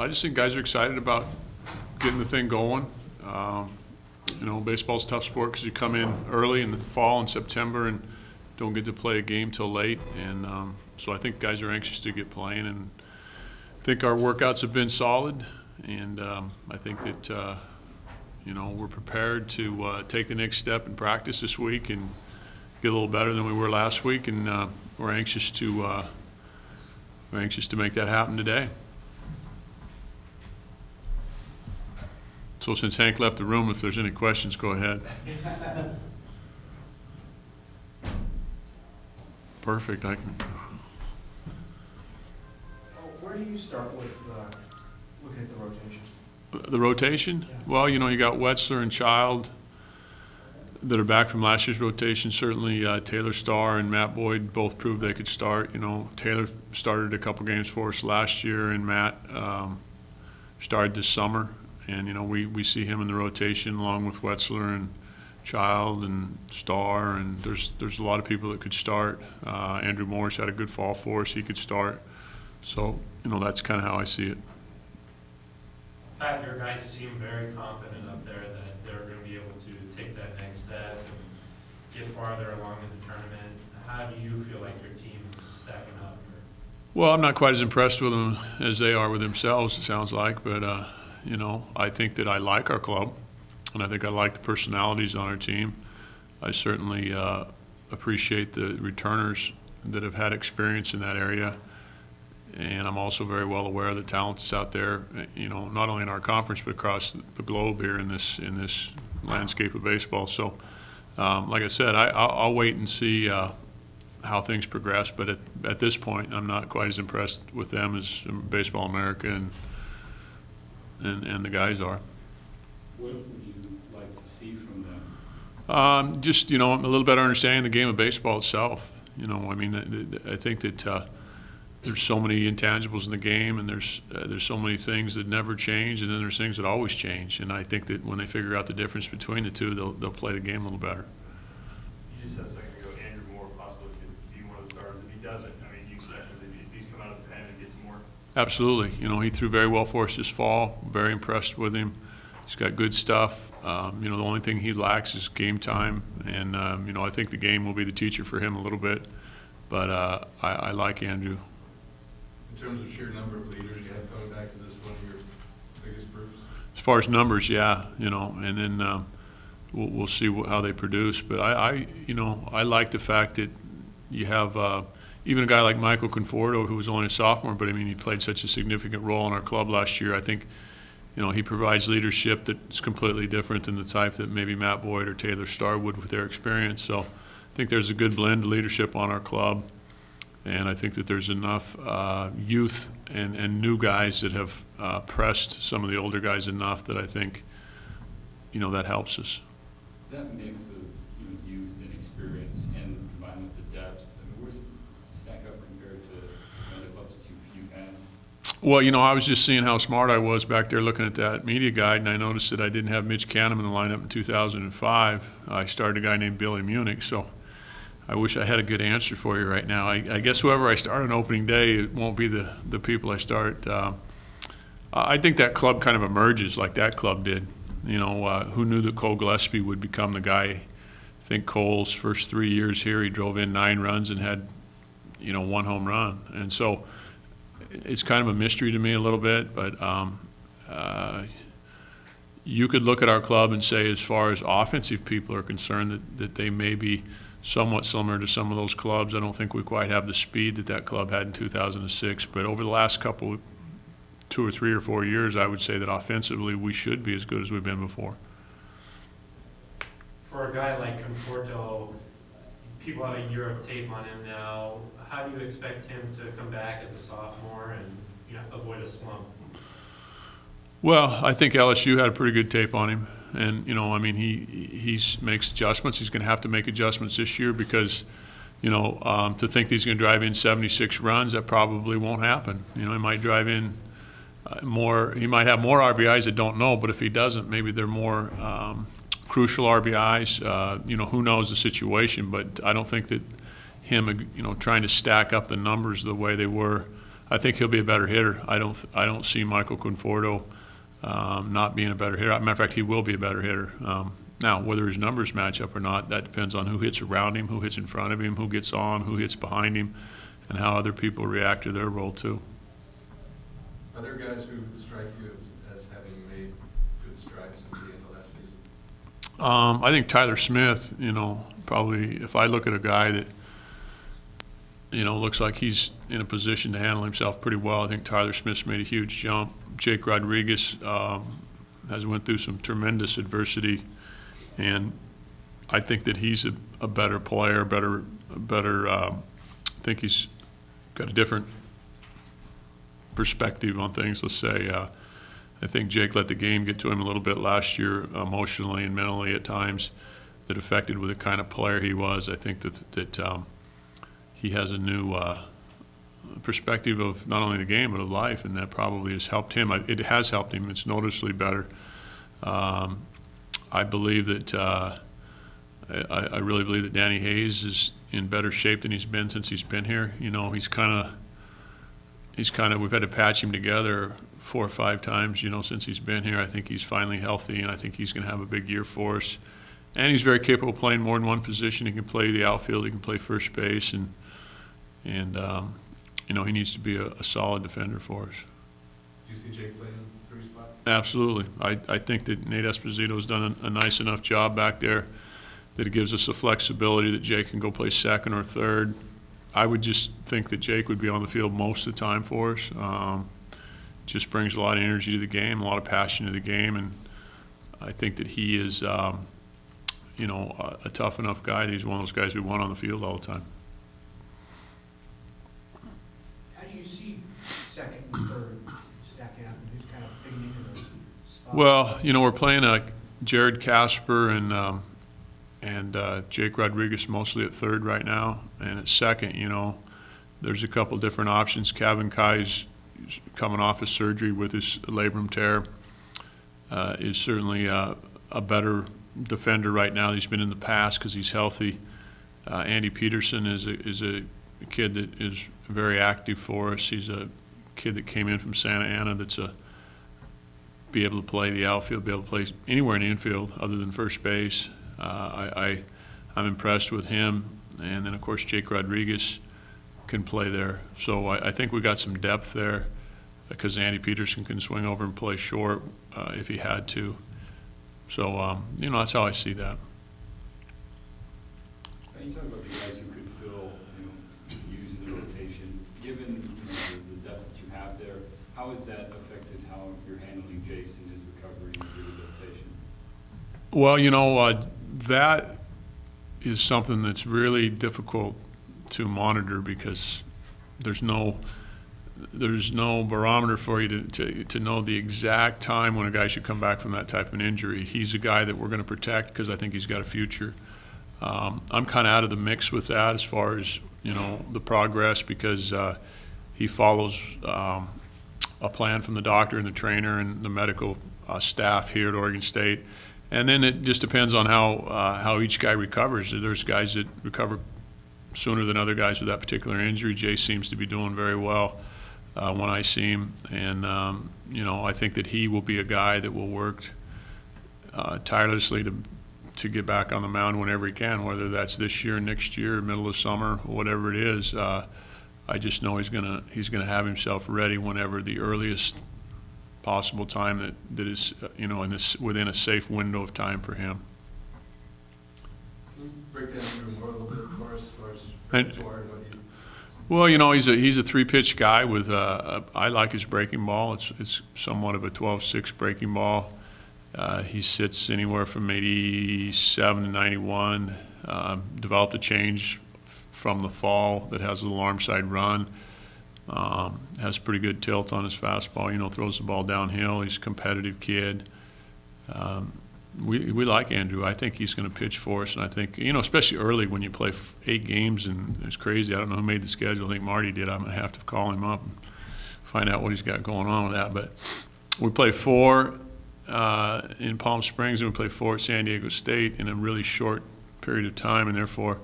I just think guys are excited about getting the thing going. You know, baseball's a tough sport because you come in early in the fall in September and don't get to play a game till late. And so I think guys are anxious to get playing, and I think our workouts have been solid. And I think that, you know, we're prepared to take the next step in practice this week and get a little better than we were last week. And we're anxious to make that happen today. So since Hank left the room, if there's any questions, go ahead. Perfect. I can. Where do you start with looking at the rotation? The rotation? Yeah. Well, you know, you got Wetzler and Child that are back from last year's rotation. Certainly Taylor Starr and Matt Boyd both proved they could start. You know, Taylor started a couple games for us last year, and Matt started this summer. And, you know, we see him in the rotation along with Wetzler and Child and Starr, and there's a lot of people that could start. Andrew Morris had a good fall for us. He could start. So, you know, that's kind of how I see it. Pat, your guys seem very confident up there that they're going to be able to take that next step and get farther along in the tournament. How do you feel like your team is stacking up? Well, I'm not quite as impressed with them as they are with themselves, it sounds like, but you know, I think that I like our club, and I think I like the personalities on our team. I certainly appreciate the returners that have had experience in that area, and I'm also very well aware of the talent that's out there, you know, not only in our conference but across the globe here in this landscape of baseball. So, like I said, I'll wait and see how things progress, but at this point, I'm not quite as impressed with them as Baseball America and the guys are. What would you like to see from them? Just, you know, a little better understanding the game of baseball itself. You know, I mean, I think that there's so many intangibles in the game, and there's so many things that never change, and then there's things that always change. And I think that when they figure out the difference between the two, they'll play the game a little better. You just said a second ago, Andrew Moore possibly could be one of the stars. If he doesn't, I mean, do you expect him to, if he's come out of the pen and get some more? Absolutely. You know, he threw very well for us this fall. Very impressed with him. He's got good stuff. You know, the only thing he lacks is game time, and you know, I think the game will be the teacher for him a little bit. But I like Andrew. In terms of sheer number of leaders, you have coming back to this one of your biggest proofs? As far as numbers, yeah, you know, and then we'll see how they produce. But you know, I like the fact that you have even a guy like Michael Conforto, who was only a sophomore, but I mean, he played such a significant role in our club last year. I think, you know, he provides leadership that's completely different than the type that maybe Matt Boyd or Taylor Starr would with their experience. So I think there's a good blend of leadership on our club, and I think that there's enough youth and new guys that have pressed some of the older guys enough that I think, you know, that helps us. That mix of, you know, youth and experience and combined with the depth, I mean, where's it stack up compared to other clubs that you've had? Well, you know, I was just seeing how smart I was back there looking at that media guide, and I noticed that I didn't have Mitch Canham in the lineup in 2005. I started a guy named Billy Munich, so I wish I had a good answer for you right now. I guess whoever I start on opening day, it won't be the people I start. I think that club kind of emerges like that club did. You know, who knew that Cole Gillespie would become the guy? I think Cole's first 3 years here, he drove in 9 runs and had, you know, 1 home run. And so it's kind of a mystery to me a little bit, but you could look at our club and say, as far as offensive people are concerned, that they may be somewhat similar to some of those clubs. I don't think we quite have the speed that club had in 2006, but over the last couple, 2 or 3 or 4 years, I would say that offensively we should be as good as we've been before. For a guy like Conforto, people have a year of tape on him now. How do you expect him to come back as a sophomore and, you know, avoid a slump? Well, I think LSU had a pretty good tape on him, and you know, I mean, he makes adjustments. He's going to have to make adjustments this year because, you know, to think that he's going to drive in 76 runs, that probably won't happen. You know, he might drive in more. He might have more RBIs. I don't know, but if he doesn't, maybe they're more crucial RBIs. You know, who knows the situation? But I don't think that him, you know, trying to stack up the numbers the way they were I think he'll be a better hitter. I don't see Michael Conforto not being a better hitter. Matter of fact, he will be a better hitter. Now, whether his numbers match up or not, that depends on who hits around him, who hits in front of him, who gets on, who hits behind him, and how other people react to their role too. Are there guys who strike you as having made good strides since the end of last season? I think Tyler Smith, probably if I look at a guy that, looks like he's in a position to handle himself pretty well, I think Tyler Smith's made a huge jump. Jake Rodriguez has went through some tremendous adversity, and I think that he's a better player, I think he's got a different perspective on things, let's say. I think Jake let the game get to him a little bit last year, emotionally and mentally at times, that affected with the kind of player he was. I think that he has a new perspective of not only the game but of life, and that probably has helped him. It has helped him. It's noticeably better. I believe that I really believe that Danny Hayes is in better shape than he's been since he's been here. He's kind of we've had to patch him together 4 or 5 times, since he's been here. I think he's finally healthy, and I think he's going to have a big year for us. And he's very capable of playing more than one position. He can play the outfield, he can play first base, and he needs to be a solid defender for us. Do you see Jake playing in 3 spot? Absolutely. I think that Nate Esposito's done a nice enough job back there that it gives us the flexibility that Jake can go play second or third. I would just think that Jake would be on the field most of the time for us. Just brings a lot of energy to the game, a lot of passion to the game, and I think that he is, a tough enough guy. He's one of those guys we want on the field all the time. How do you see second and third stacking up, and who's kind of fitting into those spots? Well, we're playing Jared Casper and Jake Rodriguez mostly at third right now, and at second, there's a couple different options. Kevin Kai's coming off his surgery with his labrum tear, is certainly a better defender right now than he's been in the past because he's healthy. Andy Peterson is a kid that is very active for us. He's a kid that came in from Santa Ana that's be able to play the outfield, be able to play anywhere in the infield other than first base. I'm impressed with him, and then of course Jake Rodriguez can play there. So I think we got some depth there because Andy Peterson can swing over and play short if he had to. So that's how I see that. You talk about the guys who could fill, using the rotation. Given the depth that you have there, how has that affected how you're handling Jason, his recovery, and rehabilitation? Well, that is something that's really difficult to monitor because there's no barometer for you to know the exact time when a guy should come back from that type of an injury. He's a guy that we're going to protect because I think he's got a future. I'm kind of out of the mix with that as far as the progress because he follows a plan from the doctor and the trainer and the medical staff here at Oregon State. And then it just depends on how each guy recovers. There's guys that recover sooner than other guys with that particular injury. Jay seems to be doing very well when I see him. And, I think that he will be a guy that will work tirelessly to get back on the mound whenever he can, whether that's this year, next year, middle of summer, whatever it is. I just know he's gonna have himself ready whenever the earliest possible time that is within a safe window of time for him. Can you break down even more a little bit for us as far as repertoire and what you? Well, he's a 3-pitch guy with I like his breaking ball. It's somewhat of a 12-6 breaking ball. He sits anywhere from 87 to 91. Developed a change from the fall that has a little arm side run. Has pretty good tilt on his fastball. Throws the ball downhill. He's a competitive kid. We like Andrew. I think he's going to pitch for us, and I think especially early when you play 8 games and it's crazy. I don't know who made the schedule. I think Marty did. I'm going to have to call him up and find out what he's got going on with that. But we play 4 in Palm Springs, and we play 4 at San Diego State in a really short period of time, and therefore,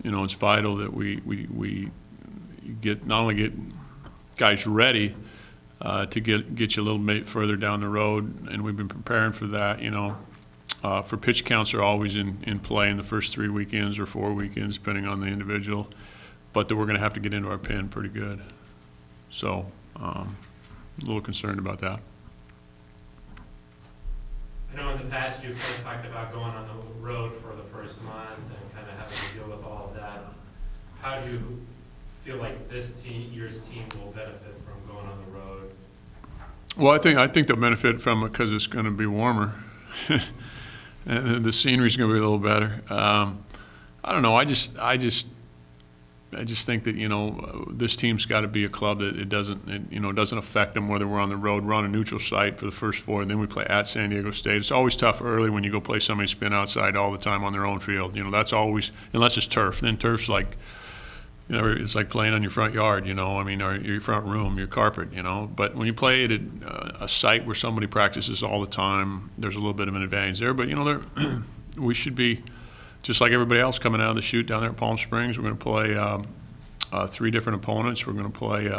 it's vital that we not only get guys ready to get you a little bit further down the road, and we've been preparing for that. You know, for pitch counts are always in play in the first 3 weekends or 4 weekends, depending on the individual. But that we're going to have to get into our pen pretty good. So a little concerned about that. I know in the past you've kind of talked about going on the road for the first month and kind of having to deal with all of that. How do you feel like this year's team will benefit from going on the road? Well, I think they'll benefit from it because it's going to be warmer, and the scenery's going to be a little better. I don't know. I just think that, you know, this team's got to be a club that it doesn't affect them whether we're on the road. We're on a neutral site for the first 4, and then we play at San Diego State. It's always tough early when you go play somebody spin outside all the time on their own field. You know, that's always, unless it's turf. Then turf's like, you know, it's like playing on your front yard, you know, I mean, or your front room, your carpet, you know. But when you play at a site where somebody practices all the time, there's a little bit of an advantage there. But, you know, we should be just like everybody else coming out of the chute down there at Palm Springs. We're going to play 3 different opponents. We're going to play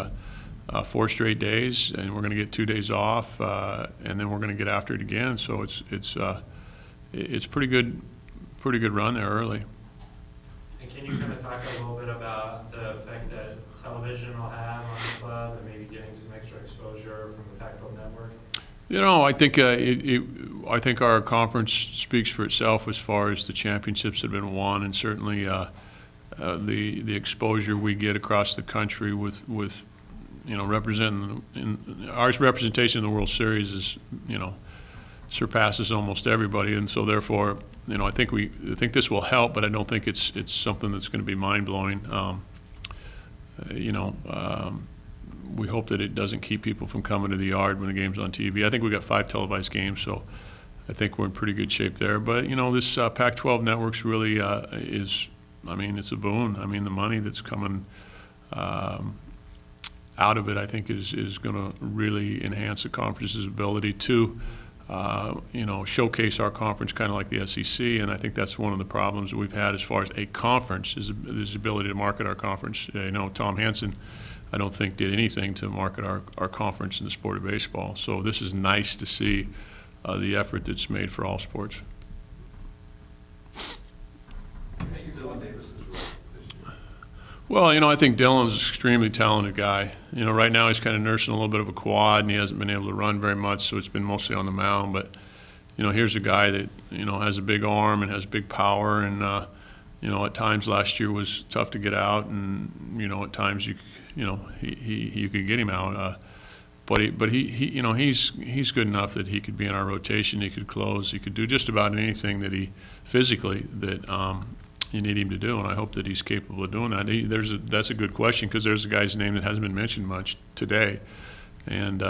4 straight days, and we're going to get 2 days off, and then we're going to get after it again. So it's pretty good run there early. And can you kind of talk a little bit about the effect that television will have on the club and maybe getting some extra exposure from the Pac-12 network? You know, I think I think our conference speaks for itself as far as the championships that have been won, and certainly the exposure we get across the country with you know, representing our representation in the World Series is, you know, surpasses almost everybody, and so therefore, you know, I think this will help, but I don't think it's something that's going to be mind-blowing. You know, we hope that it doesn't keep people from coming to the yard when the game's on TV. I think we got 5 televised games, so I think we're in pretty good shape there. But, you know, this Pac-12 networks really is, I mean, it's a boon. I mean, the money that's coming out of it, I think, is going to really enhance the conference's ability to you know, showcase our conference kind of like the SEC, and I think that's one of the problems that we've had as far as a conference is the ability to market our conference. You know, Tom Hansen, I don't think did anything to market our conference in the sport of baseball. So this is nice to see the effort that's made for all sports. Well, you know, I think Dylan's an extremely talented guy. You know, right now he's kind of nursing a little bit of a quad, and he hasn't been able to run very much, so it's been mostly on the mound. But, you know, here's a guy that, you know, has a big arm and has big power, and, you know, at times last year was tough to get out, and, you know, at times you could get him out. But he you know, he's good enough that he could be in our rotation. He could close. He could do just about anything that he physically that you need him to do, and I hope that he's capable of doing that. That's a good question, because there's a guy's name that hasn't been mentioned much today, and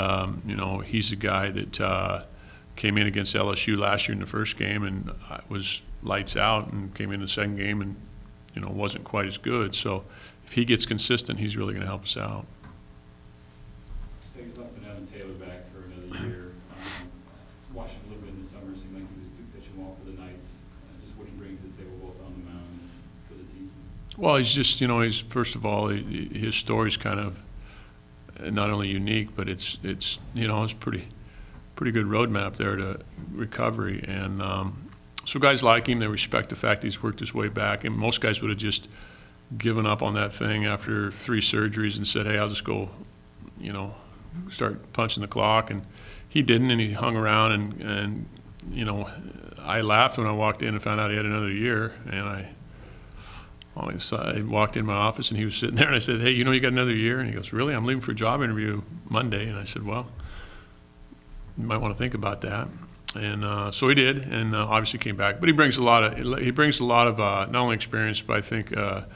you know, he's a guy that came in against LSU last year in the first game and was lights out, and came in the second game and, you know, wasn't quite as good. So if he gets consistent, he's really going to help us out. You'd love to have Taylor back for another year. Watched him a little bit in the summer. Seemed like he was pitching well for the Knights. Just what he brings to the table, both on the mound and for the team. Well, he's just, you know, he's first of all, his story's kind of not only unique, but it's you know, it's pretty good roadmap there to recovery, and so guys like him, they respect the fact he's worked his way back, and most guys would have just given up on that thing after 3 surgeries and said, hey, I'll just go, you know, start punching the clock, and he didn't, and he hung around, and you know, I laughed when I walked in and found out he had another year, and I walked in my office and he was sitting there, and I said, hey, you know, you got another year? And he goes, really? I'm leaving for a job interview Monday. And I said, well, you might want to think about that. And so he did, and obviously came back. But he brings a lot of not only experience, but I think a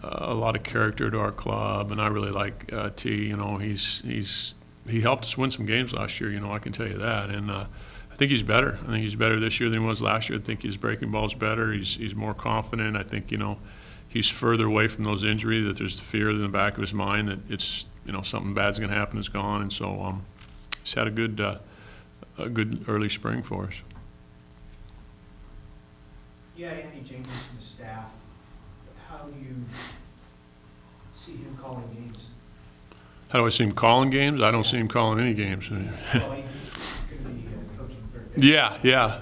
lot of character to our club. And I really like T. You know, he helped us win some games last year. You know, I can tell you that. And I think he's better. I think he's better this year than he was last year. I think his breaking ball's better. He's more confident. I think, you know, he's further away from those injuries, that there's the fear in the back of his mind that it's, you know, something bad's going to happen, it's gone. And so he's had a good early spring for us. You had Andy Jenkins from the staff. How do you see him calling games? How do I see him calling games? I don't see him calling any games. Well, he's going to be coaching third base. Yeah, yeah.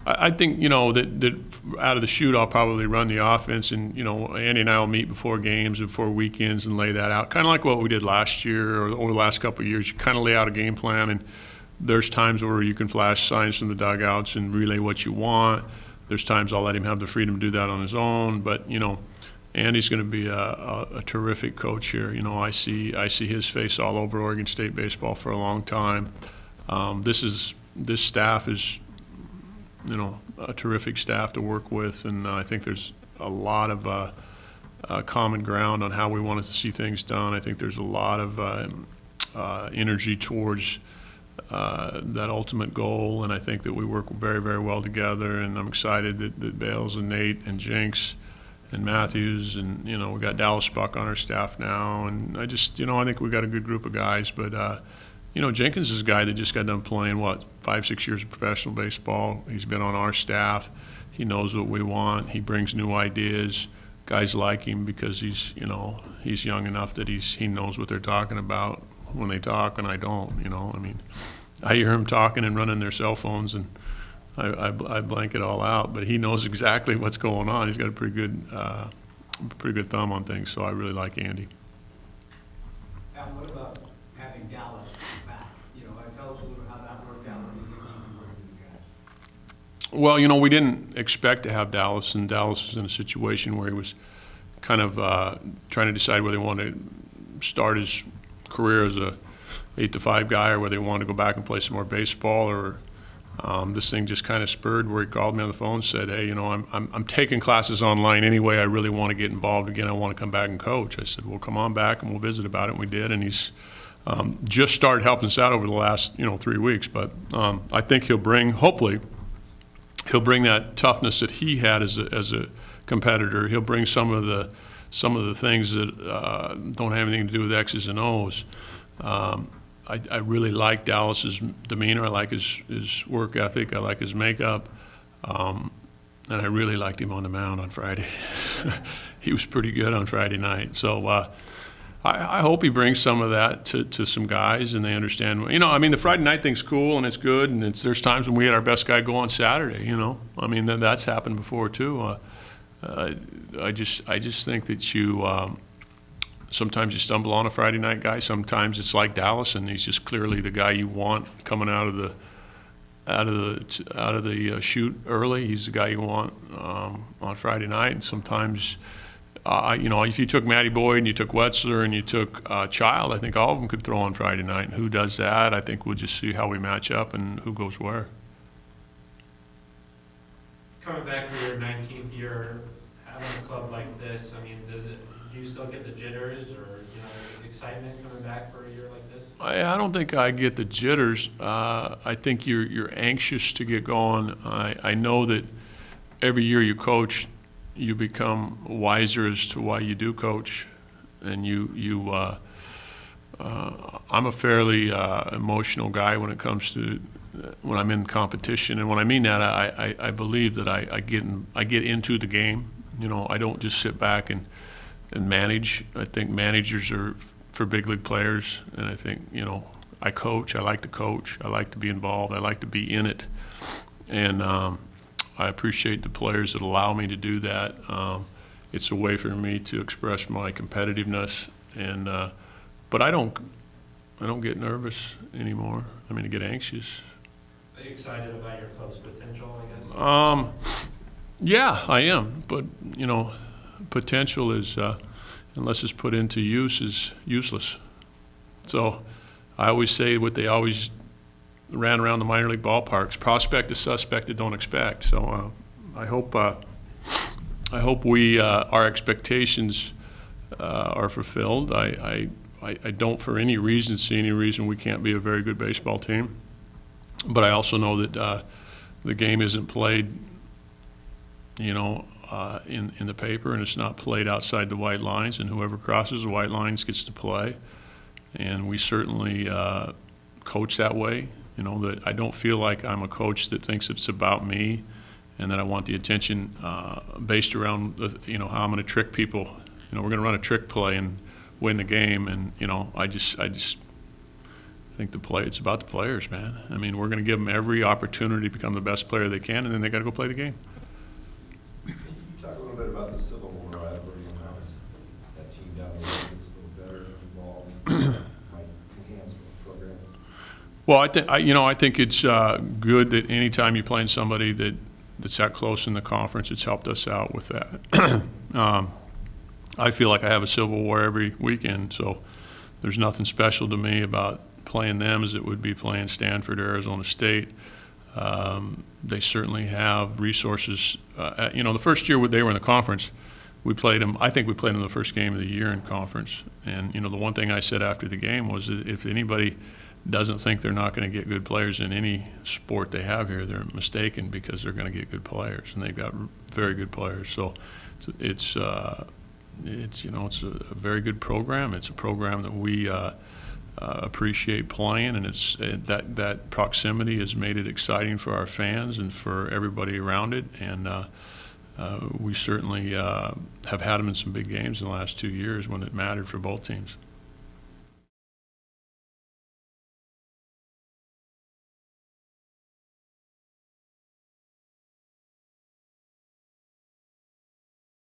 I think, you know, that out of the chute, I'll probably run the offense, and, you know, Andy and I will meet before games, before weekends, and lay that out. Kind of like what we did last year or over the last couple of years. You kind of lay out a game plan, and there's times where you can flash signs from the dugouts and relay what you want. There's times I'll let him have the freedom to do that on his own. But, you know, Andy's going to be a terrific coach here. You know, I see his face all over Oregon State baseball for a long time. This staff is, you know, a terrific staff to work with, and I think there's a lot of common ground on how we want to see things done. I think there's a lot of energy towards that ultimate goal, and I think that we work very, very well together, and I'm excited that Bales and Nate and Jenks and Matthews, and, you know, we got Dallas Buck on our staff now, and I just, you know, I think we got a good group of guys. But you know, Jenkins is a guy that just got done playing, what, 5-6 years of professional baseball. He's been on our staff. He knows what we want. He brings new ideas. Guys like him because he's, you know, he's young enough that he knows what they're talking about when they talk, and I don't, you know. I mean, I hear him talking and running their cell phones, and I blank it all out. But he knows exactly what's going on. He's got a pretty good thumb on things, so I really like Andy. Now, what about having Dallas back? You know, tell us a little how that worked out when you were with you guys. Well, you know, we didn't expect to have Dallas, and Dallas was in a situation where he was kind of trying to decide whether he wanted to start his career as a 8-to-5 guy or whether he wanted to go back and play some more baseball. Or this thing just kind of spurred where he called me on the phone and said, hey, you know, I'm taking classes online anyway. I really want to get involved again. I want to come back and coach. I said, well, come on back and we'll visit about it. And we did, and he's just started helping us out over the last, you know, 3 weeks. But I think hopefully he'll bring that toughness that he had as a competitor. He'll bring some of the things that don't have anything to do with X's and O's. I really like Dallas's demeanor. I like his work ethic. I like his makeup. And I really liked him on the mound on Friday. He was pretty good on Friday night. So I hope he brings some of that to some guys, and they understand. You know, I mean, the Friday night thing's cool and it's good, and there's times when we had our best guy go on Saturday. You know, I mean, that's happened before too. I just think that you sometimes you stumble on a Friday night guy. Sometimes it's like Dallas, and he's just clearly the guy you want coming out of the chute early. He's the guy you want on Friday night. And sometimes, you know, if you took Matty Boyd and you took Wetzler and you took Child, I think all of them could throw on Friday night. And who does that? I think we'll just see how we match up and who goes where. Coming back for your 19th year, having a club like this, I mean, do you still get the jitters or, you know, excitement coming back for a year like this? I don't think I get the jitters. I think you're anxious to get going. I know that every year you coach, you become wiser as to why you do coach, and I'm a fairly emotional guy when it comes to when I'm in competition, and when I mean that, I believe that I get into the game. You know, I don't just sit back and manage. I think managers are for big league players, and I think, you know, I coach. I like to coach. I like to be involved. I like to be in it, and I appreciate the players that allow me to do that. It's a way for me to express my competitiveness, and but I don't get nervous anymore. I mean, I get anxious. Are you excited about your club's potential, I guess? Yeah, I am. But, you know, potential is, unless it's put into use, is useless. So I always say what they always ran around the minor league ballparks: prospect is suspect that don't expect. So I hope we our expectations are fulfilled. I don't for any reason see any reason we can't be a very good baseball team. But I also know that the game isn't played, you know, in the paper, and it's not played outside the white lines, and whoever crosses the white lines gets to play. And we certainly coach that way. You know, that I don't feel like I'm a coach that thinks it's about me, and that I want the attention based around you know, how I'm going to trick people. You know, we're going to run a trick play, and win the game. And you know, I just think it's about the players, man. I mean, we're going to give them every opportunity to become the best player they can, and then they got to go play the game. Can you talk a little bit about the Civil War rivalry and how that team down the road gets a little better involved, might enhance programs? Well, I think it's good that anytime you're playing somebody that's that close in the conference, it's helped us out with that. I feel like I have a Civil War every weekend, so there's nothing special to me about playing them as it would be playing Stanford or Arizona State. They certainly have resources. The first year they were in the conference, we played them. I think we played them the first game of the year in conference. And the one thing I said after the game was that if anybody doesn't think they're not going to get good players in any sport they have here, they're mistaken, because they're going to get good players, and they've got very good players. So it's a very good program. It's a program that we appreciate playing, and that proximity has made it exciting for our fans and for everybody around it. And we certainly have had them in some big games in the last 2 years when it mattered for both teams.